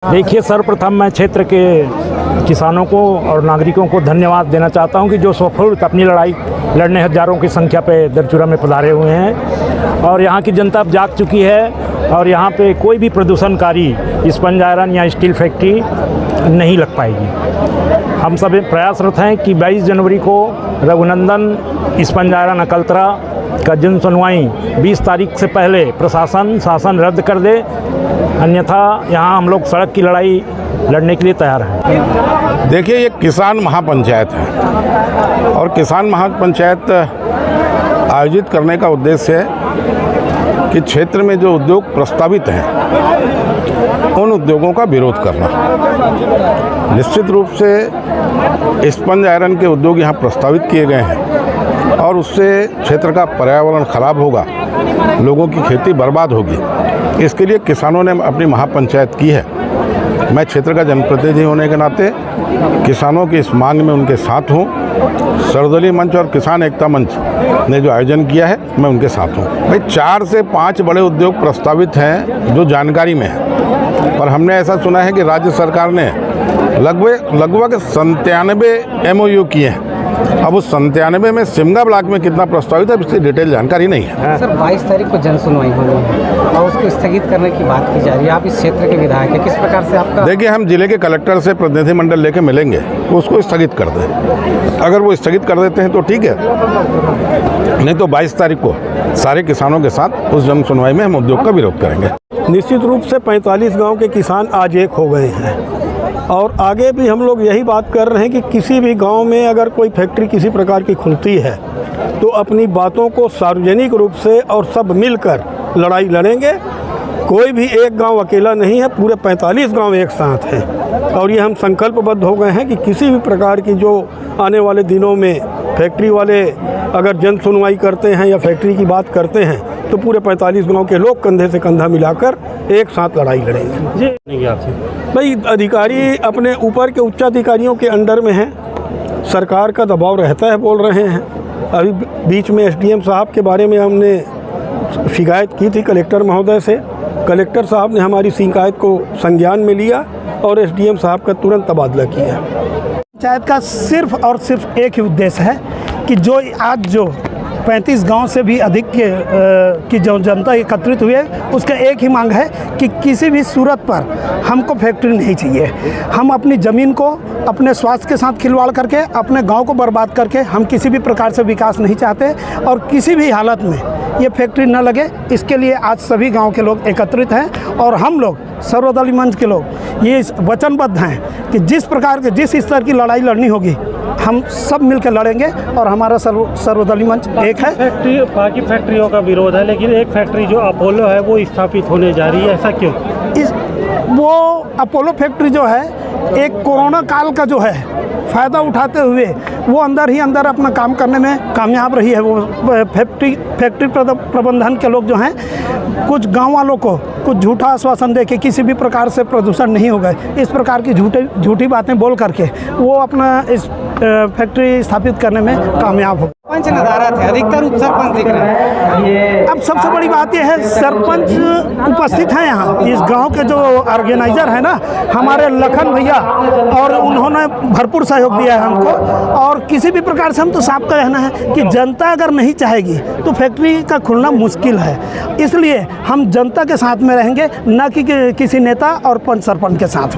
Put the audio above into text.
देखिए, सर्वप्रथम मैं क्षेत्र के किसानों को और नागरिकों को धन्यवाद देना चाहता हूं कि जो स्वफुर्त अपनी लड़ाई लड़ने हजारों की संख्या पे दरचूरा में पधारे हुए हैं और यहां की जनता अब जाग चुकी है और यहां पे कोई भी प्रदूषणकारी स्पंज आयरन या स्टील फैक्ट्री नहीं लग पाएगी। हम सब प्रयासरत हैं कि 22 जनवरी को रघुनंदन स्पंज आयरन अकलतरा का जन सुनवाई 20 तारीख से पहले प्रशासन शासन रद्द कर दे, अन्यथा यहाँ हम लोग सड़क की लड़ाई लड़ने के लिए तैयार हैं। देखिए, ये किसान महापंचायत है और किसान महापंचायत आयोजित करने का उद्देश्य है कि क्षेत्र में जो उद्योग प्रस्तावित हैं उन उद्योगों का विरोध करना। निश्चित रूप से स्पंज आयरन के उद्योग यहाँ प्रस्तावित किए गए हैं और उससे क्षेत्र का पर्यावरण खराब होगा, लोगों की खेती बर्बाद होगी। इसके लिए किसानों ने अपनी महापंचायत की है। मैं क्षेत्र का जनप्रतिनिधि होने के नाते किसानों की इस मांग में उनके साथ हूँ। सर्वदलीय मंच और किसान एकता मंच ने जो आयोजन किया है, मैं उनके साथ हूँ। भाई 4 से 5 बड़े उद्योग प्रस्तावित हैं जो जानकारी में है, पर हमने ऐसा सुना है कि राज्य सरकार ने लगभग 97 MOU किए हैं। अब उस 97 में सिमगा ब्लॉक में कितना प्रस्तावित है इसकी डिटेल जानकारी नहीं है। सर, 22 तारीख को जन सुनवाई होनी है और उसको स्थगित करने की बात की जा रही है। आप इस क्षेत्र के विधायक हैं, किस प्रकार से आपका? देखिए, हम जिले के कलेक्टर से प्रतिनिधिमंडल लेके मिलेंगे, उसको स्थगित कर दें। अगर वो स्थगित कर देते हैं तो ठीक है, नहीं तो 22 तारीख को सारे किसानों के साथ उस जन सुनवाई में हम उद्योग का विरोध करेंगे। निश्चित रूप से 45 गांव के किसान आज एक हो गए हैं और आगे भी हम लोग यही बात कर रहे हैं कि किसी भी गांव में अगर कोई फैक्ट्री किसी प्रकार की खुलती है तो अपनी बातों को सार्वजनिक रूप से और सब मिलकर लड़ाई लड़ेंगे। कोई भी एक गांव अकेला नहीं है, पूरे 45 गांव एक साथ हैं और ये हम संकल्पबद्ध हो गए हैं कि किसी भी प्रकार की जो आने वाले दिनों में फैक्ट्री वाले अगर जन सुनवाई करते हैं या फैक्ट्री की बात करते हैं तो पूरे 45 गांव के लोग कंधे से कंधा मिलाकर एक साथ लड़ाई लड़ेंगे। जी आपसे भाई, अधिकारी अपने ऊपर के उच्चाधिकारियों के अंडर में हैं, सरकार का दबाव रहता है, बोल रहे हैं। अभी बीच में SDM साहब के बारे में हमने शिकायत की थी कलेक्टर महोदय से। कलेक्टर साहब ने हमारी शिकायत को संज्ञान में लिया और SDM साहब का तुरंत तबादला किया। पंचायत का सिर्फ और सिर्फ एक ही उद्देश्य है कि जो आज जो 35 गांव से भी अधिक की जो जनता एकत्रित हुई है, उसका एक ही मांग है कि किसी भी सूरत पर हमको फैक्ट्री नहीं चाहिए। हम अपनी ज़मीन को अपने स्वास्थ्य के साथ खिलवाड़ करके, अपने गांव को बर्बाद करके हम किसी भी प्रकार से विकास नहीं चाहते और किसी भी हालत में ये फैक्ट्री न लगे, इसके लिए आज सभी गांव के लोग एकत्रित हैं और हम लोग सर्वदलीय मंच के लोग ये वचनबद्ध हैं कि जिस प्रकार के जिस स्तर की लड़ाई लड़नी होगी हम सब मिलकर लड़ेंगे और हमारा सर्वदलीय मंच एक है। बाकी फैक्ट्रियों का विरोध है, लेकिन एक फैक्ट्री जो अपोलो है वो स्थापित होने जा रही है, ऐसा क्यों? वो अपोलो फैक्ट्री जो है एक कोरोना काल का जो है फ़ायदा उठाते हुए वो अंदर ही अंदर अपना काम करने में कामयाब रही है। वो फैक्ट्री प्रबंधन के लोग जो हैं कुछ गांव वालों को कुछ झूठा आश्वासन दे के किसी भी प्रकार से प्रदूषण नहीं होगा, इस प्रकार की झूठी बातें बोल करके वो अपना इस फैक्ट्री स्थापित करने में कामयाब हो। पंच नदारत है, अधिकतर उपसरपंच दिख रहे हैं। अब सबसे बड़ी बात यह है, सरपंच उपस्थित हैं यहाँ। इस गांव के जो ऑर्गेनाइजर है ना, हमारे लखन भैया, और उन्होंने भरपूर सहयोग दिया है हमको। और किसी भी प्रकार से हम तो साफ कहना है कि जनता अगर नहीं चाहेगी तो फैक्ट्री का खुलना मुश्किल है। इसलिए हम जनता के साथ में रहेंगे, न कि किसी नेता और पंच सरपंच के साथ।